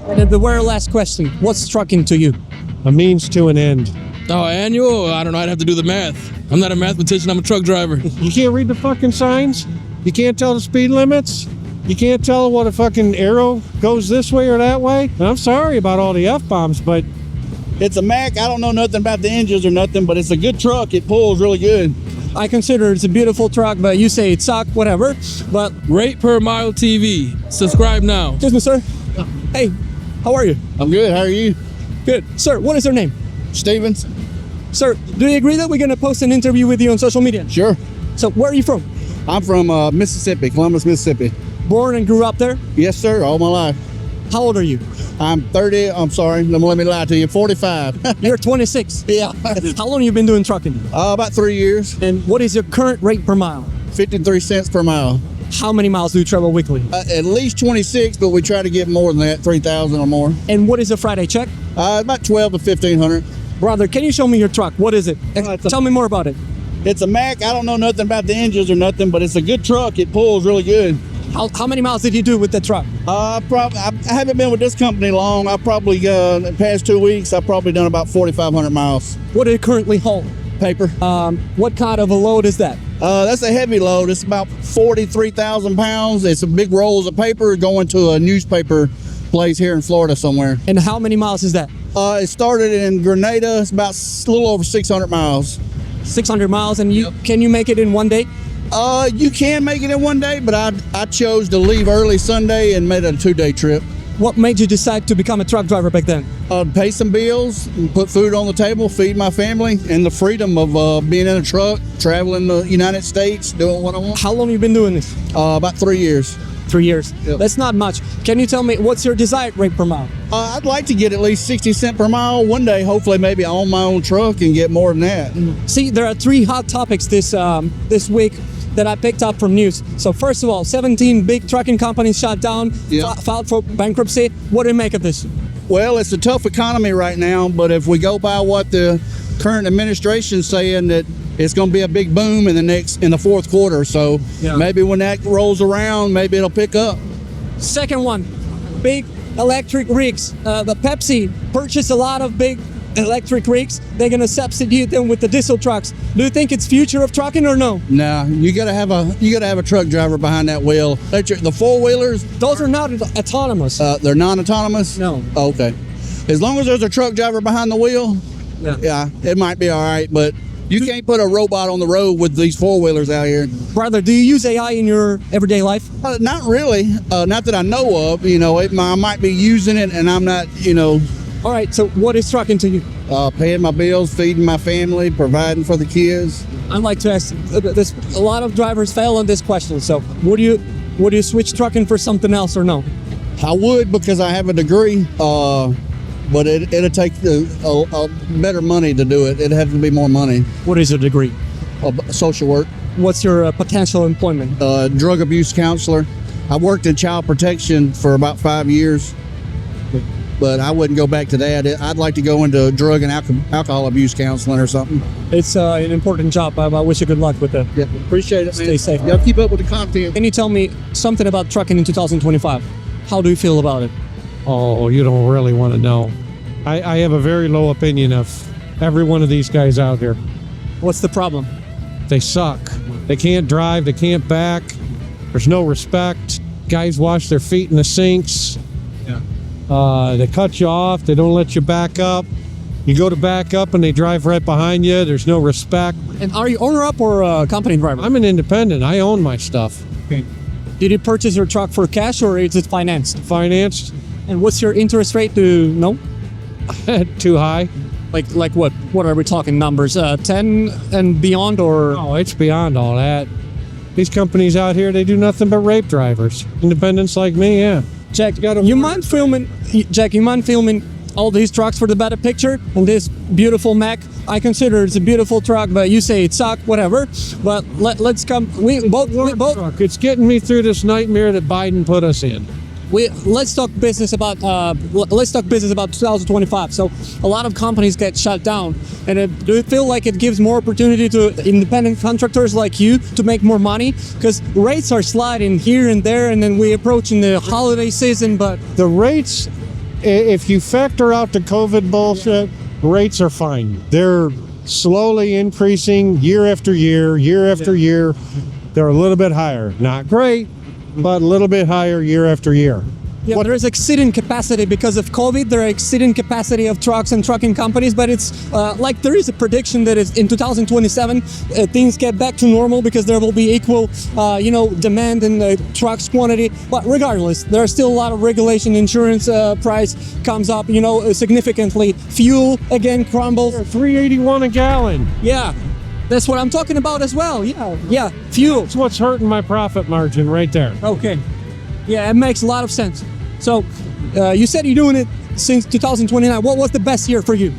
And the very last question, what's trucking to you? A means to an end. Oh, annual? I don't know. I'd have to do the math. I'm not a mathematician. I'm a truck driver. You can't read the fucking signs? You can't tell the speed limits? You can't tell what a fucking arrow goes this way or that way? And I'm sorry about all the F-bombs, but It's a Mack. I don't know nothing about the engines or nothing, but it's a good truck. It pulls really good. I consider it's a beautiful truck, but you say it sucks, whatever. But Rate per mile TV. Subscribe now. excuse me, sir. Hey, how are you? I'm good. How are you? Good. Sir, what is your name? Stevens? Sir, do you agree that we're going to post an interview with you on social media? Sure. So, where are you from? I'm from Mississippi, Columbus, Mississippi. Born and grew up there? Yes, sir. All my life. How old are you? I'm 30. I'm sorry. Let me lie to you. 45. You're 26. Yeah. How long have you been doing trucking? About 3 years. And what is your current rate per mile? 53 cents per mile. How many miles do you travel weekly? At least 26, but we try to get more than that, 3,000 or more. And what is a Friday check? About 12 to 1,500. Brother, can you show me your truck? What is it? Tell me more about it. It's a Mack. I don't know nothing about the engines or nothing, but it's a good truck. It pulls really good. How many miles did you do with the truck? I haven't been with this company long. I probably, in the past 2 weeks, I've probably done about 4,500 miles. What do you currently haul? Paper. What kind of a load is that? That's a heavy load. It's about 43,000 pounds. It's a big rolls of paper going to a newspaper place here in Florida somewhere. And how many miles is that? It started in Grenada. It's about a little over 600 miles. 600 miles, and can you make it in one day? You can make it in one day, but I chose to leave early Sunday and made it a 2-day trip. What made you decide to become a truck driver back then? Pay some bills, put food on the table, feed my family, and the freedom of being in a truck, traveling the United States, doing what I want. How long have you been doing this? About 3 years. 3 years. Yep. That's not much. Can you tell me what's your desired rate per mile? I'd like to get at least 60 cents per mile. One day, hopefully, maybe I own my own truck and get more than that. See, there are 3 hot topics this week that I picked up from news. So first of all, 17 big trucking companies shut down, filed for bankruptcy. What do you make of this? Well, it's a tough economy right now, but if we go by what the current administration's saying, that it's going to be a big boom in the fourth quarter. So maybe when that rolls around, maybe it'll pick up. Second one, big electric rigs. The Pepsi purchased a lot of big electric rigs. They're going to substitute them with the diesel trucks. Do you think it's future of trucking or no? Nah, you gotta have a truck driver behind that wheel. The 4-wheelers, those are not autonomous. they're non-autonomous. No. Okay. As long as there's a truck driver behind the wheel, yeah, it might be all right. But you can't put a robot on the road with these 4-wheelers out here. Brother, do you use AI in your everyday life? Not really. Not that I know of. I might be using it, and I'm not. All right, so what is trucking to you? Paying my bills, feeding my family, providing for the kids. I'd like to ask, a lot of drivers fail on this question, so would you switch trucking for something else or no? I would, because I have a degree, but it'll take a better money to do it. It'd have to be more money. What is your degree? Social work. What's your potential employment? Drug abuse counselor. I worked in child protection for about 5 years. But I wouldn't go back to that. I'd like to go into drug and alcohol abuse counseling or something. It's an important job. I wish you good luck with that. Yeah, appreciate it, man. Stay safe. Yeah, keep up with the content. Can you tell me something about trucking in 2025? How do you feel about it? oh, you don't really want to know. I have a very low opinion of every one of these guys out here. What's the problem? They suck. They can't drive. They can't back. There's no respect. Guys wash their feet in the sinks. They cut you off. They don't let you back up. You go to back up and they drive right behind you. There's no respect. And are you owner-up or a company driver? I'm an independent. I own my stuff. Okay. Did you purchase your truck for cash or is it financed? Financed. And what's your interest rate to know? Too high. Like what? What are we talking numbers? 10 and beyond or? Oh, it's beyond all that. These companies out here, they do nothing but rape drivers. Independents like me, yeah. Jack, you mind filming all these trucks for the better picture? And this beautiful Mack, I consider it's a beautiful truck, but you say it sucks, whatever. But let's come. We both. It's getting me through this nightmare that Biden put us in. Let's talk business about 2025. So a lot of companies get shut down, and do you feel like it gives more opportunity to independent contractors like you to make more money? Because rates are sliding here and there, and then we approaching the holiday season. But the rates if you factor out the COVID bullshit, rates are fine. They're slowly increasing year after year, year after year. They're a little bit higher. Not great, but a little bit higher year after year. Yeah, there is exceeding capacity because of COVID. There are exceeding capacity of trucks and trucking companies, but it's like there is a prediction that is in 2027 things get back to normal because there will be equal, demand in the trucks quantity. But regardless, there are still a lot of regulation. Insurance price comes up, significantly. Fuel again crumbles. $3.81 a gallon. Yeah, that's what I'm talking about as well. Yeah, fuel. That's what's hurting my profit margin right there. Okay. Yeah, it makes a lot of sense. So, you said you're doing it since 2029. What was the best year for you?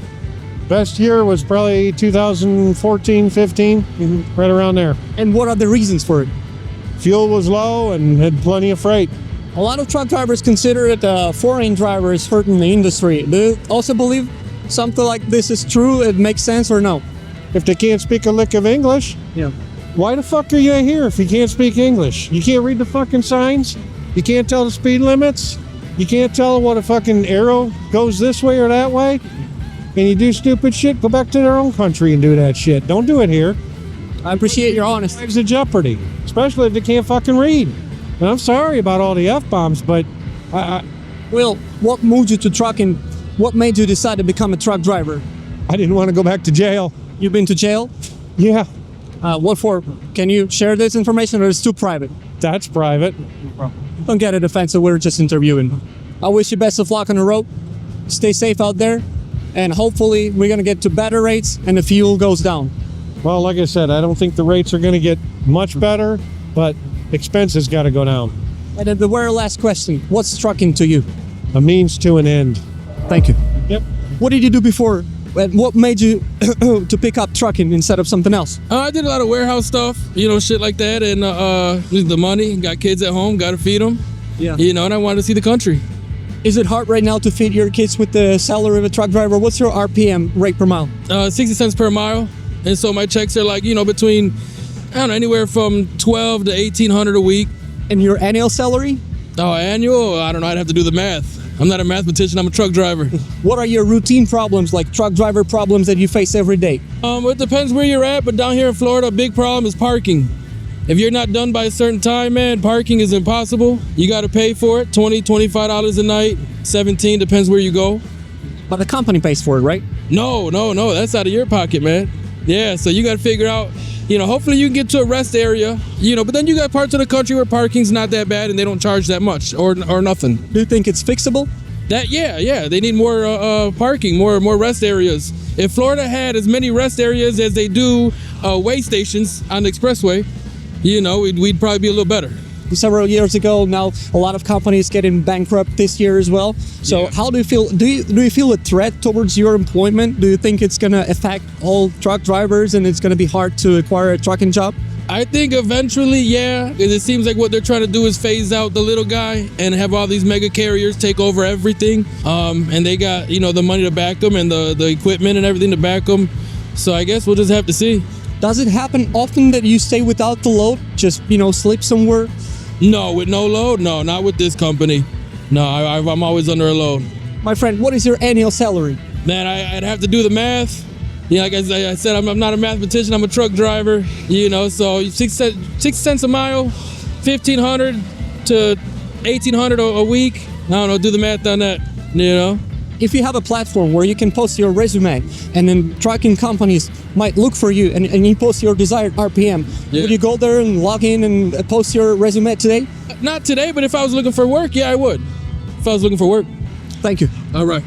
Best year was probably 2014, 15, right around there. And what are the reasons for it? Fuel was low and had plenty of freight. A lot of truck drivers consider that foreign drivers hurting the industry. Do you also believe something like this is true? It makes sense or no? If they can't speak a lick of English, Yeah. why the fuck are you here if you can't speak English? You can't read the fucking signs? You can't tell the speed limits? You can't tell what a fucking arrow goes this way or that way? And you do stupid shit, go back to their own country and do that shit. Don't do it here. I appreciate your honesty. Lives in jeopardy, especially if they can't fucking read. And I'm sorry about all the F-bombs, but Will, what moved you to trucking? What made you decide to become a truck driver? I didn't want to go back to jail. You've been to jail? Yeah, What for? Can you share this information or is it too private? that's private. Don't get it offensive, we're just interviewing. I wish you best of luck on the road. Stay safe out there. And hopefully we're going to get to better rates and the fuel goes down. Well, like I said, I don't think the rates are going to get much better, but expenses got to go down. And then the very last question. What's trucking to you? A means to an end. Thank you. Yep. What did you do before? And what made you to pick up trucking instead of something else? I did a lot of warehouse stuff, shit like that, and the money. Got kids at home, got to feed them. Yeah. And I wanted to see the country. Is it hard right now to feed your kids with the salary of a truck driver? What's your RPM rate per mile? 60 cents per mile, and so my checks are like between anywhere from 12 to 1800 a week. And your annual salary? Oh, annual? I don't know. I'd have to do the math. I'm not a mathematician. I'm a truck driver. What are your routine problems, like truck driver problems that you face every day? It depends where you're at, but down here in Florida, a big problem is parking. If you're not done by a certain time, man, parking is impossible. You got to pay for it, $20, $25 a night, $17, depends where you go. But the company pays for it, right? No, that's out of your pocket, man. Yeah, so you got to figure out, hopefully you can get to a rest area, but then you got parts of the country where parking's not that bad and they don't charge that much or nothing. Do you think it's fixable? Yeah, they need more parking, more rest areas. If Florida had as many rest areas as they do way stations on the expressway, we'd probably be a little better. Several years ago, now a lot of companies getting bankrupt this year as well. So Yeah. how do you feel? Do you feel a threat towards your employment? Do you think it's going to affect all truck drivers and it's going to be hard to acquire a trucking job? I think eventually, yeah, 'cause it seems like what they're trying to do is phase out the little guy and have all these mega carriers take over everything. And they got, the money to back them and the equipment and everything to back them. So I guess we'll just have to see. Does it happen often that you stay without the load? Just, sleep somewhere? No, with no load? No, not with this company. No, I'm always under a load. My friend, what is your annual salary? Man, I'd have to do the math. Like I said, I'm not a mathematician. I'm a truck driver. So 6 cents a mile, 1,500 to 1,800 a week. I don't know. Do the math on that. If you have a platform where you can post your resume and then trucking companies might look for you and you post your desired RPM, Yeah. would you go there and log in and post your resume today? Not today, but if I was looking for work, yeah, I would. If I was looking for work. Thank you. All right.